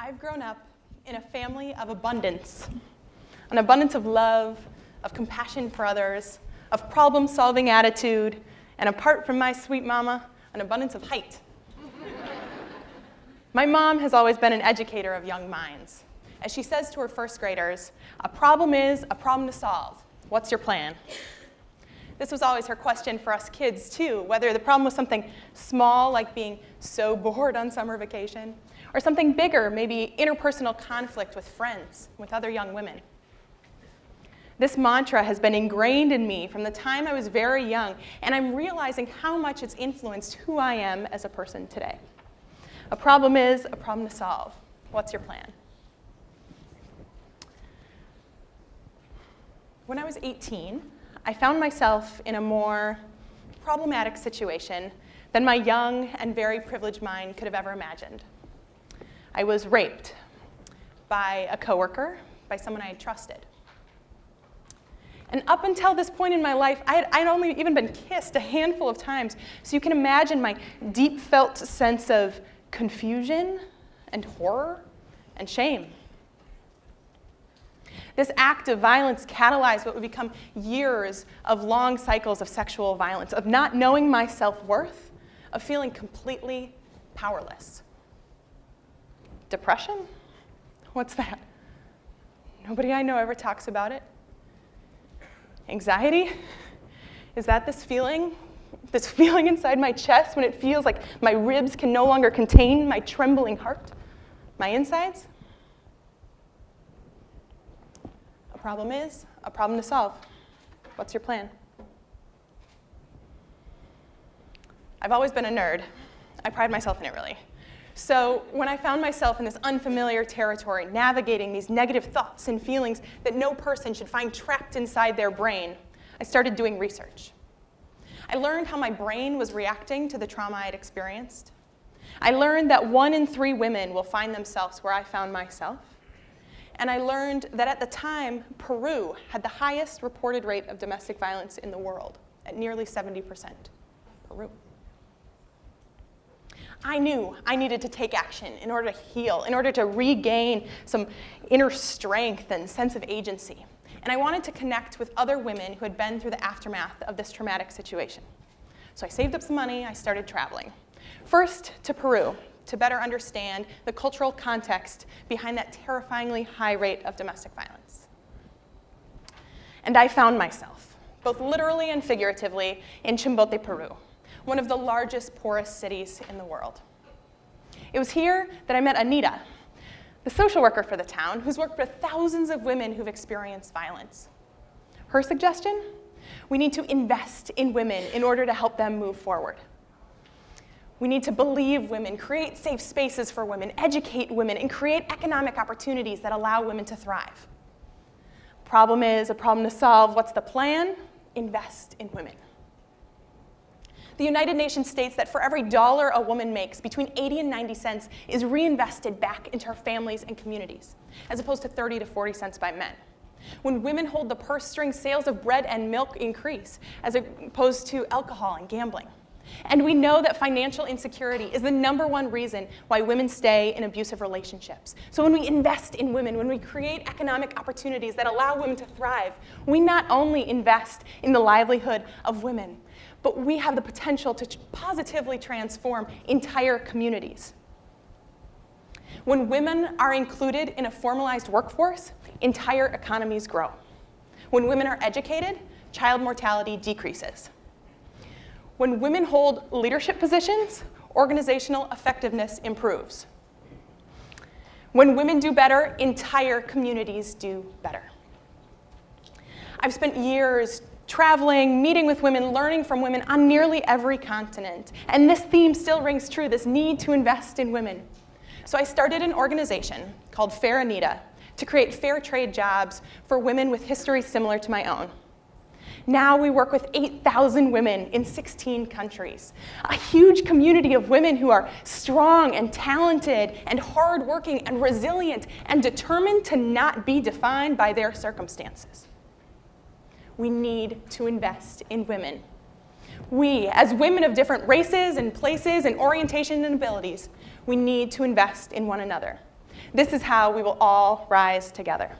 I've grown up in a family of abundance, an abundance of love, of compassion for others, of problem-solving attitude, and apart from my sweet mama, an abundance of height. My mom has always been an educator of young minds. As she says to her first graders, a problem is a problem to solve. What's your plan? This was always her question for us kids, too, whether the problem was something small, like being so bored on summer vacation, or something bigger, maybe interpersonal conflict with friends, with other young women. This mantra has been ingrained in me from the time I was very young, and I'm realizing how much it's influenced who I am as a person today. A problem is a problem to solve. What's your plan? When I was 18, I found myself in a more problematic situation than my young and very privileged mind could have ever imagined. I was raped by a coworker, by someone I had trusted. And up until this point in my life, I'd only even been kissed a handful of times, so you can imagine my deep felt sense of confusion and horror and shame. This act of violence catalyzed what would become years of long cycles of sexual violence, of not knowing my self-worth, of feeling completely powerless. Depression? What's that? Nobody I know ever talks about it. Anxiety? Is that this feeling inside my chest when it feels like my ribs can no longer contain my trembling heart, my insides? A problem is a problem to solve. What's your plan? I've always been a nerd. I pride myself in it, really. So when I found myself in this unfamiliar territory, navigating these negative thoughts and feelings that no person should find trapped inside their brain, I started doing research. I learned how my brain was reacting to the trauma I'd experienced. I learned that 1 in 3 women will find themselves where I found myself. And I learned that at the time, Peru had the highest reported rate of domestic violence in the world, at nearly 70%. Peru. I knew I needed to take action in order to heal, in order to regain some inner strength and sense of agency. And I wanted to connect with other women who had been through the aftermath of this traumatic situation. So I saved up some money, I started traveling. First to Peru, to better understand the cultural context behind that terrifyingly high rate of domestic violence. And I found myself, both literally and figuratively, in Chimbote, Peru, one of the largest, poorest cities in the world. It was here that I met Anita, the social worker for the town, who's worked with thousands of women who've experienced violence. Her suggestion? We need to invest in women in order to help them move forward. We need to believe women, create safe spaces for women, educate women, and create economic opportunities that allow women to thrive. Problem is a problem to solve. What's the plan? Invest in women. The United Nations states that for every dollar a woman makes, between 80 and 90 cents is reinvested back into her families and communities, as opposed to 30 to 40 cents by men. When women hold the purse string, sales of bread and milk increase, as opposed to alcohol and gambling. And we know that financial insecurity is the #1 reason why women stay in abusive relationships. So when we invest in women, when we create economic opportunities that allow women to thrive, we not only invest in the livelihood of women, but we have the potential to positively transform entire communities. When women are included in a formalized workforce, entire economies grow. When women are educated, child mortality decreases. When women hold leadership positions, organizational effectiveness improves. When women do better, entire communities do better. I've spent years traveling, meeting with women, learning from women on nearly every continent. And this theme still rings true, this need to invest in women. So I started an organization called Fair Anita to create fair trade jobs for women with histories similar to my own. Now we work with 8,000 women in 16 countries, a huge community of women who are strong and talented and hardworking and resilient and determined to not be defined by their circumstances. We need to invest in women. We, as women of different races and places and orientation and abilities, we need to invest in one another. This is how we will all rise together.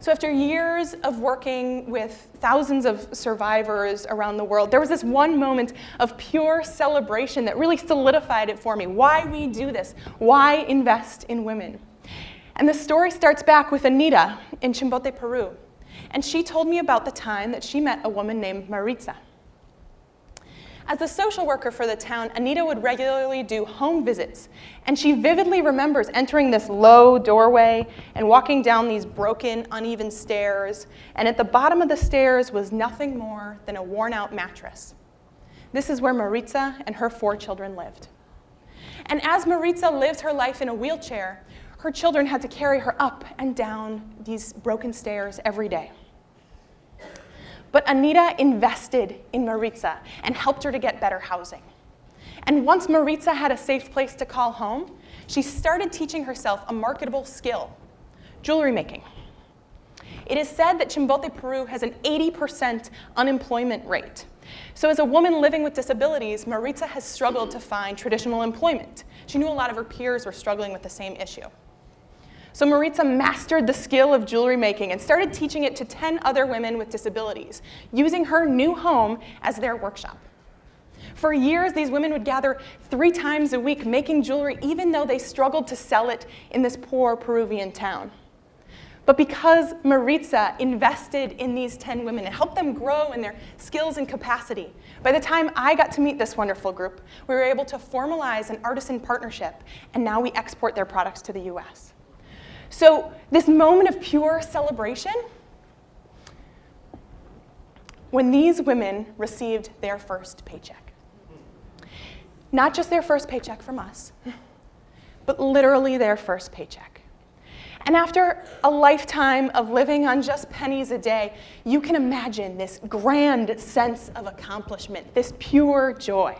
So after years of working with thousands of survivors around the world, there was this one moment of pure celebration that really solidified it for me. Why we do this? Why invest in women? And the story starts back with Anita in Chimbote, Peru. And she told me about the time that she met a woman named Maritza. As a social worker for the town, Anita would regularly do home visits, and she vividly remembers entering this low doorway and walking down these broken, uneven stairs, and at the bottom of the stairs was nothing more than a worn-out mattress. This is where Maritza and her 4 children lived. And as Maritza lives her life in a wheelchair, her children had to carry her up and down these broken stairs every day. But Anita invested in Maritza and helped her to get better housing. And once Maritza had a safe place to call home, she started teaching herself a marketable skill, jewelry making. It is said that Chimbote, Peru has an 80% unemployment rate. So as a woman living with disabilities, Maritza has struggled to find traditional employment. She knew a lot of her peers were struggling with the same issue. So Maritza mastered the skill of jewelry making and started teaching it to 10 other women with disabilities, using her new home as their workshop. For years, these women would gather 3 times a week making jewelry, even though they struggled to sell it in this poor Peruvian town. But because Maritza invested in these 10 women and helped them grow in their skills and capacity, by the time I got to meet this wonderful group, we were able to formalize an artisan partnership, and now we export their products to the US. So this moment of pure celebration, when these women received their first paycheck. Not just their first paycheck from us, but literally their first paycheck. And after a lifetime of living on just pennies a day, you can imagine this grand sense of accomplishment, this pure joy.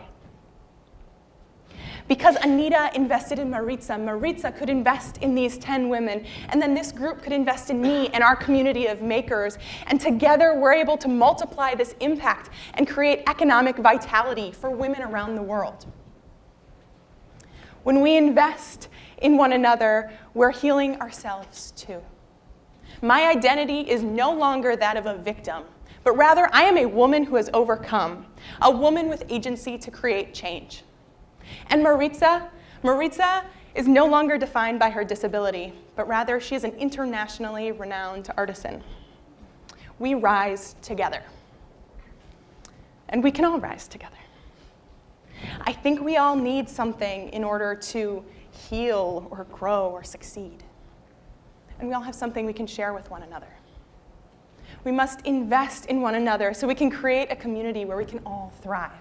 Because Anita invested in Maritza, Maritza could invest in these 10 women, and then this group could invest in me and our community of makers, and together we're able to multiply this impact and create economic vitality for women around the world. When we invest in one another, we're healing ourselves too. My identity is no longer that of a victim, but rather I am a woman who has overcome, a woman with agency to create change. And Maritza is no longer defined by her disability, but rather she is an internationally renowned artisan. We rise together. And we can all rise together. I think we all need something in order to heal or grow or succeed. And we all have something we can share with one another. We must invest in one another so we can create a community where we can all thrive.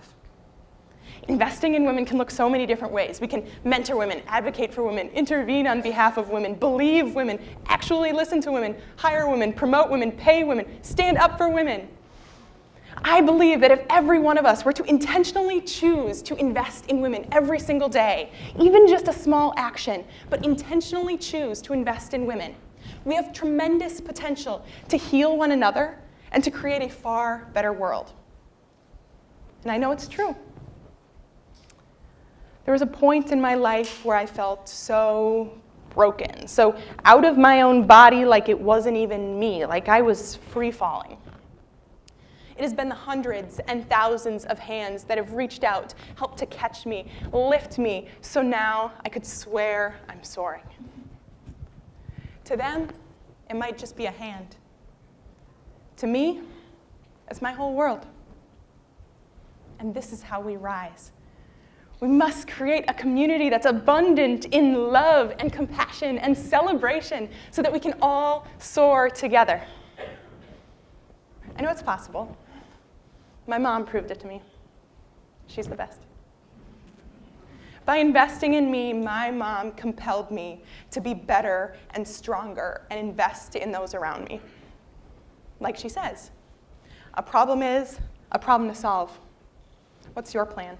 Investing in women can look so many different ways. We can mentor women, advocate for women, intervene on behalf of women, believe women, actually listen to women, hire women, promote women, pay women, stand up for women. I believe that if every one of us were to intentionally choose to invest in women every single day, even just a small action, but intentionally choose to invest in women, we have tremendous potential to heal one another and to create a far better world. And I know it's true. There was a point in my life where I felt so broken, so out of my own body, like it wasn't even me, like I was free-falling. It has been the hundreds and thousands of hands that have reached out, helped to catch me, lift me, so now I could swear I'm soaring. To them, it might just be a hand. To me, it's my whole world. And this is how we rise. We must create a community that's abundant in love and compassion and celebration so that we can all soar together. I know it's possible. My mom proved it to me. She's the best. By investing in me, my mom compelled me to be better and stronger and invest in those around me. Like she says, a problem is a problem to solve. What's your plan?